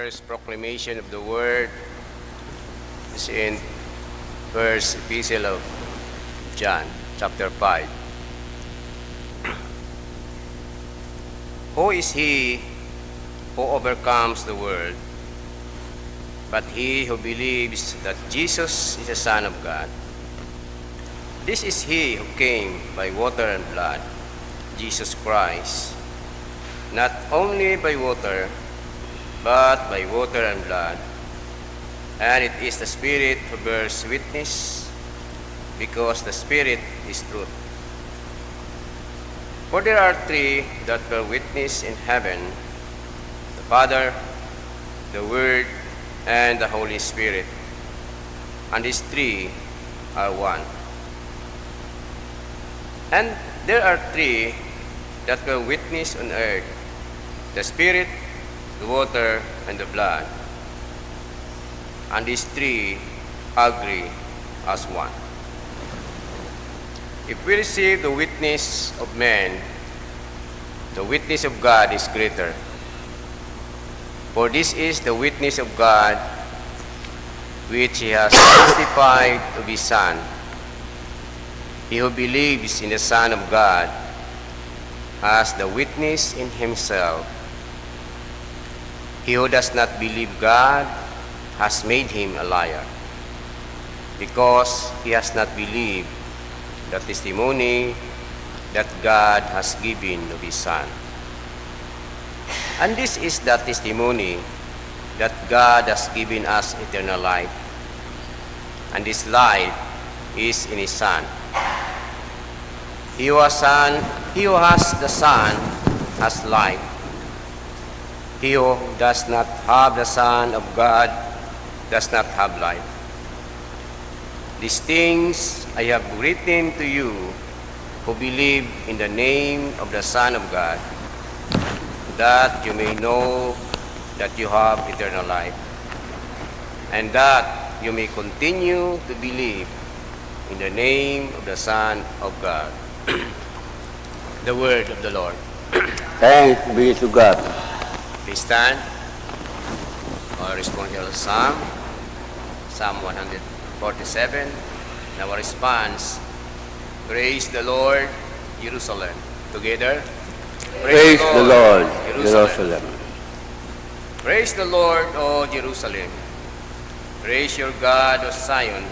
first proclamation of the word is in first epistle of John, chapter 5. Who is he who overcomes the world, but he who believes that Jesus is the Son of God? This is he who came by water and blood, Jesus Christ, not only by water, but by water and blood. And it is the Spirit who bears witness, because the Spirit is truth. For there are three that bear witness in heaven, the Father, the Word, and the Holy Spirit. And these three are one. And there are three that bear witness on earth, the Spirit, the water, and the blood. And these three agree as one. If we receive the witness of men, the witness of God is greater. For this is the witness of God, which he has testified of his Son. He who believes in the Son of God has the witness in himself. He who does not believe God has made him a liar, because he has not believed the testimony that God has given of his Son. And this is the testimony that God has given us eternal life, and this life is in his Son. He who has the Son has life. He who does not have the Son of God does not have life. These things I have written to you who believe in the name of the Son of God, that you may know that you have eternal life, and that you may continue to believe in the name of the Son of God. The word of the Lord. Thanks be to God. Please stand. Our responsorial psalm, Psalm 147. And our response, praise the Lord, Jerusalem. Together, Praise the Lord, Jerusalem. Praise the Lord, O Jerusalem. Praise your God, O Zion.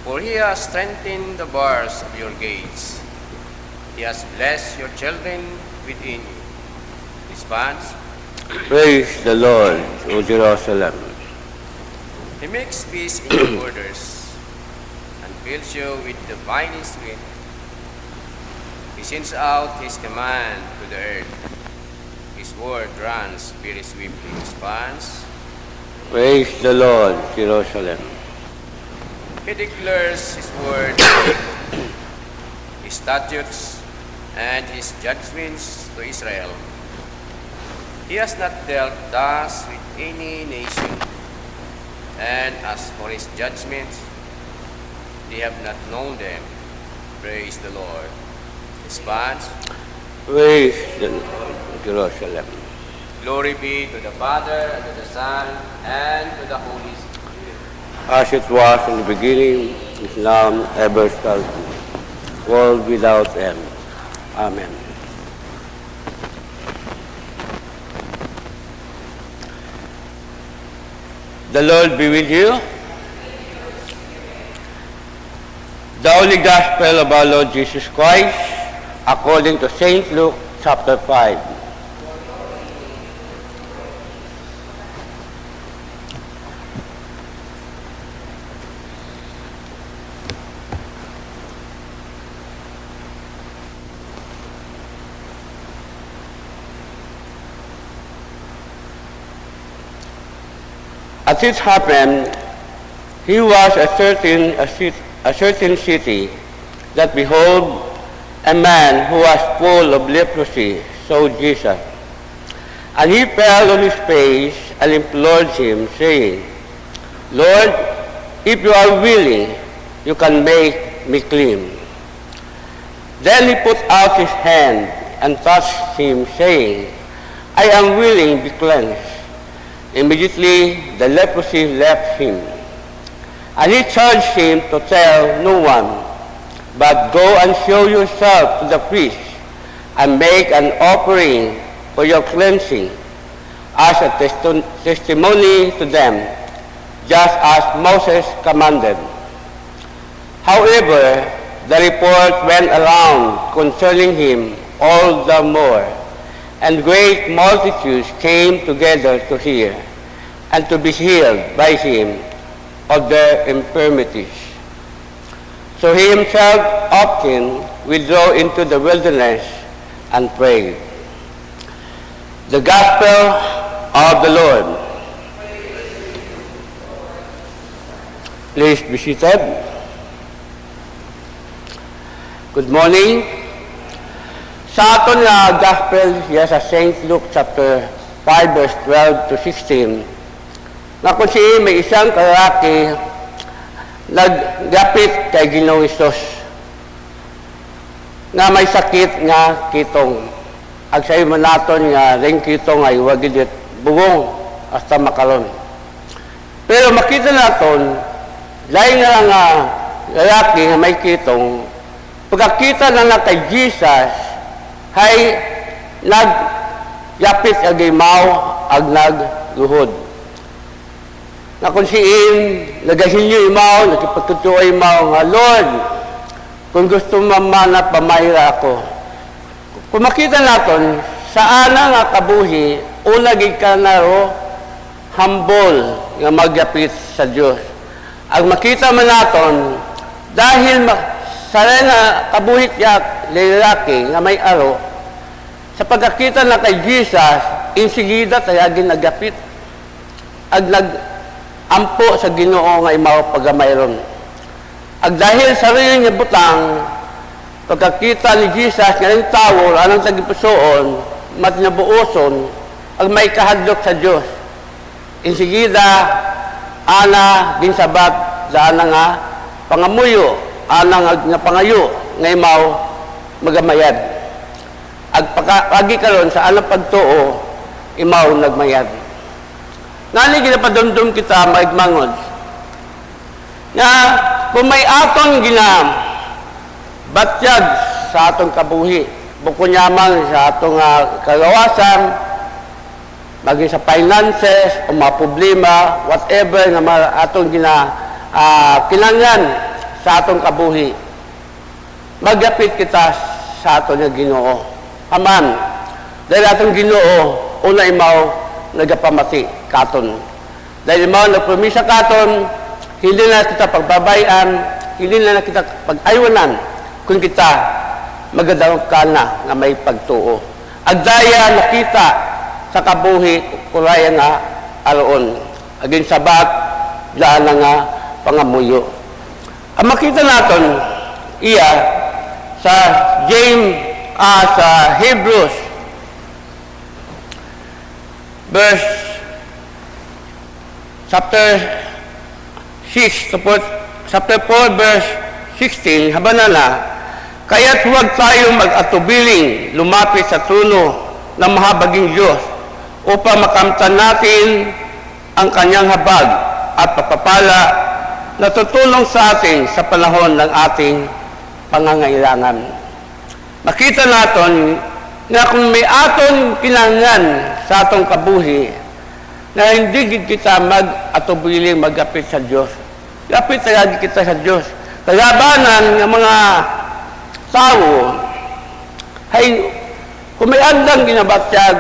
For he has strengthened the bars of your gates. He has blessed your children within you. Response, Praise the Lord, O Jerusalem. he makes peace in your borders and fills you with the finest wind. He sends out his command to the earth. His word runs very swiftly. Response, Praise the Lord, Jerusalem. he declares his word, his statutes, and his judgments to Israel. He has not dealt thus with any nation, and as for his judgments, they have not known them. Praise the Lord. Response, Praise the Lord, Jerusalem. glory be to the Father, and to the Son, and to the Holy Spirit. As it was in the beginning, is now, and ever shall be, world without end. Amen. The Lord be with you. The Holy Gospel of our Lord Jesus Christ, according to St. Luke, chapter 5. As it happened, he was a certain city, that behold, a man who was full of leprosy saw Jesus. And he fell on his face and implored him, saying, Lord, if you are willing, you can make me clean. Then he put out his hand and touched him, saying, I am willing, be cleansed. Immediately the leprosy left him. And he charged him to tell no one, but go and show yourself to the priest, and make an offering for your cleansing, as a testimony to them, just as Moses commanded. However, the report went around concerning him all the more, and great multitudes came together to hear, and to be healed by him of their infirmities. So he himself often withdrew into the wilderness and prayed. The Gospel of the Lord. Please be seated. Good morning. Sa aton nga Gospel sa St. Luke chapter 5 verse 12 to 16, na kung may isang kalaki naggapit kay Ginoong Hesus nga may sakit nga kitong. Ag sa imo naton nga ring kitong ay wagidit bugong hasta makaron. Pero makita naton lain nga lalaki nga may kitong, pagkakita na kay Jesus ay nagyapit ag imaw ag nagluhod. Na kung siin, nagahinyo imaw, nagipagtutuwa imaw nga, Lord, kung gusto mamanap, pamayra ako. Kung makita natin, sa ana nga kabuhi, unagig ka na ro, humble nga magyapit sa Diyos. Ang makita man natin, dahil sa nga kabuhit yak, lalaki nga may aro, sa pagkakita na kay Jesus, insigida tayagin nagyapit. Ag ampo sa Ginoo nga imaw pagamayron. Ag dahil sa rin nga butang, pagkakita ni Jesus nga rin tawol, anong tagipusoon, matinabuoson, ag may kahadlok sa Diyos. Insigida, ana, ginsabat, sa ana nga, pangamuyo, ana nga pangayo, nga imaw, magamayad. Ag pagi karon sa anang pagtuo, imaw nagmayad. Nani ginapadumdum kita maigmangod nga kung may aton batyag sa atong kabuhi, buko nyaman sa atong kagawasan, maging sa finances o mga problema, whatever nga atong kinanglan sa atong kabuhi, magapit kita sa atong nga Ginoo. Aman, dahil atong Ginoo, una imaw nagapamati katon. Dahil mo nagpromisa katon, hindi na kita pagbabayan, hindi na kita pag-aywanan kung kita magadaw ka na nga may pagtuo. Agdaya nakita sa kabuhi kuraya nga aroon. Aging sabat, daan na nga pangamuyo. Ang makita natin, iya sa sa Hebrews chapter 4 verse 16, habanana, kaya't huwag tayo mag-atubiling lumapit sa trono ng mahabaging Diyos upang makamtan natin ang kanyang habag at pagpapala na tutulong sa atin sa panahon ng ating pangangailangan. Makita natin na kung may aton kinanglan sa atong kabuhi, na hindi kita mag-atubiling magapit sa Diyos. Lapit talaga kita sa Diyos. Kalabanan ng mga tao, ay kung may andang ginabatyag,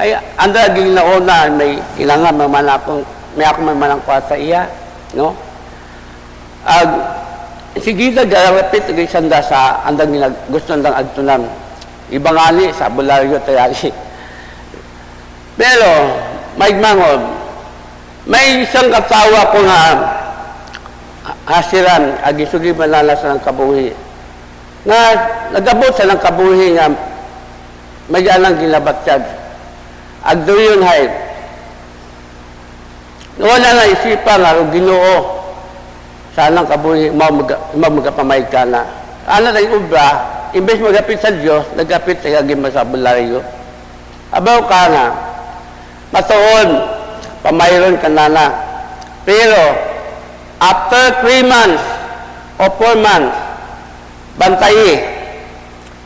ay andang ginauna, may ilangan may ako mamanang kwa sa iya, no? Sige na garapit ng isanda sa andang gusto nang agtunan. Ibangali sa bularyo tayari. Pero, maigmangod, may isang katawa ko nga hasiran, agisugi malalas ng kabuhi. Na nagabot sa ng kabuhi nga may anang gilabatyag. Agdo yun hay. Wala na isipan nga Ginoo sa anang kabuhi magapamay ka na. Ano na yung ubra, imbes magapit sa Diyos, nagapit sa gagim sa bularyo. Abaw ka nga, matuon, pamayron ka nana. Pero, after 3 months o 4 months, bantayi.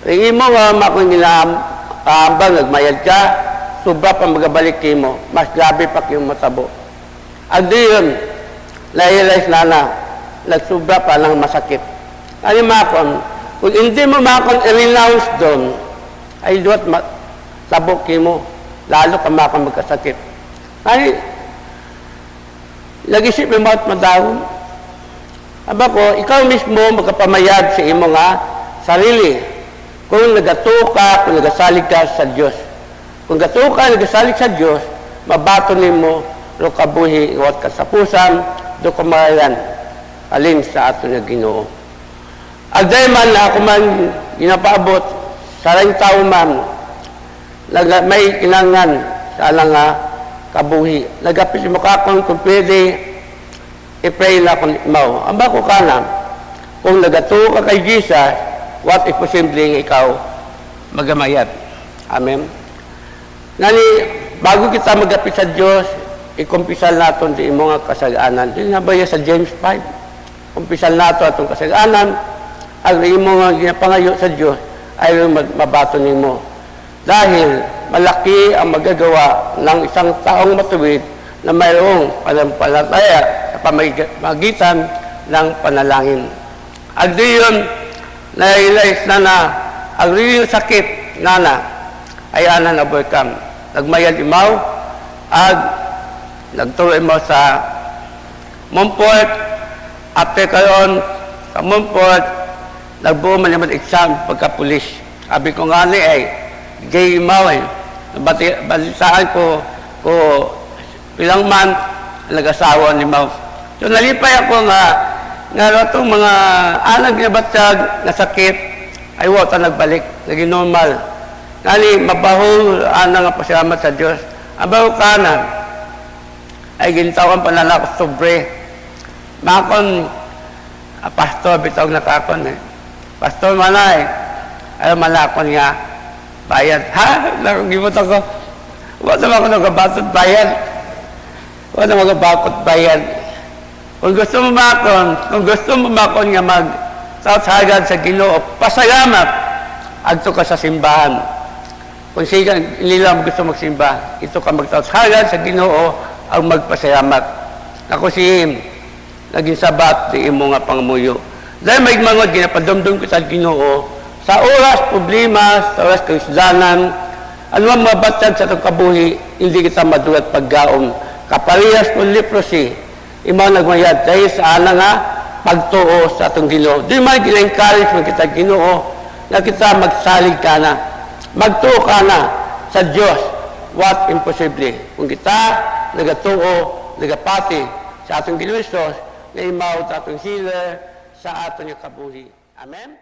Ringi mo nga makong ginaambang, nagmayad ka, sobra pa magabalik mo, mas grabe pa yung matabo. Agdi yun, na-realize na, nagsubra pa ng masakit. Ano makon, kung hindi mo makon i-renounce doon, ay duwat tabok mo, lalo ka makon magkasakit. Ay, nag-isip yung mga madawon. Aba ko, ikaw mismo magkapamayad sa imo nga sarili. Kung nagatuka, kung nagasalig ka sa Diyos. Kung gatuka, nagasalig sa Diyos, mabato nimo ro kabuhi iwat kasapusan, do kumayan, alin sa ato nga Ginoo. Agday man ako man ginapaabot, sarang tao man, may kinangan sa alang nga kabuhi. Nagapit mo ka kung pwede, i-pray na kung imaw. Amba ko ka na, kung nagatuo ka kay Jesus, what if posibleng ikaw magamayat. Amen. Ngani, bago kita magapit sa Diyos, ikumpisal natin di mga kasaganan. Di nga ba sa James 5? Kumpisal natin atong kasaganan, ang imo nga ginapangayo sa Diyos, ay mabato nimo. Dahil malaki ang magagawa ng isang taong matuwid na mayroong panampalataya sa pamagitan ng panalangin. Agdi yun, na-realize na ang real sakit ay ana na overcome. Nagmayad imaw, nagtuloy mo sa Montfort, after karon sa Montfort, nagbuo man naman exam pagka-pulis. Sabi ko nga ay, gay imaw balitaan ko pilang month, nag-asawa ni Mau. So nalipay ako nga itong mga anak na batag na sakit, ay wata nagbalik, naging normal. Ngali, mabaho, nga pasalamat sa Diyos. Ang baho kanan, ay gintawan pa na ako sobre. Makon, pastor, bitawag na kakon eh. Pastor manay, ayaw malakon nga, bayad. Ha? Nakagimot ako. Wala naman ako nagabatot bayad. Wala naman nagabakot bayad. Kung gusto mo makon nga mag-sausagad sa Ginoo, pasalamat, agto ka sa simbahan. Kung siya nila gusto magsimba, ito ka mag-sausagad sa Ginoo, ang magpasalamat. Ako si naging sabat di imo nga pangmuyo. Dahil may mga ginapadumdum ko sa Ginoo, sa oras problema, sa oras kaisdanan, ano ang mabatag sa itong kabuhi, hindi kita madulat paggaon. Kaparehas kung leprosy, imaw nagmayad dahil sa ana nga pagtuo sa itong Ginoo. Di man gina-encourage mo kita Ginoo na kita magsalig ka na, magtuo ka na sa Diyos. What imposible? Kung kita nagatuo, nagapati sa atong Ginoo Hesus, na imaw sa atong healer, sa atong kabuhi. Amen?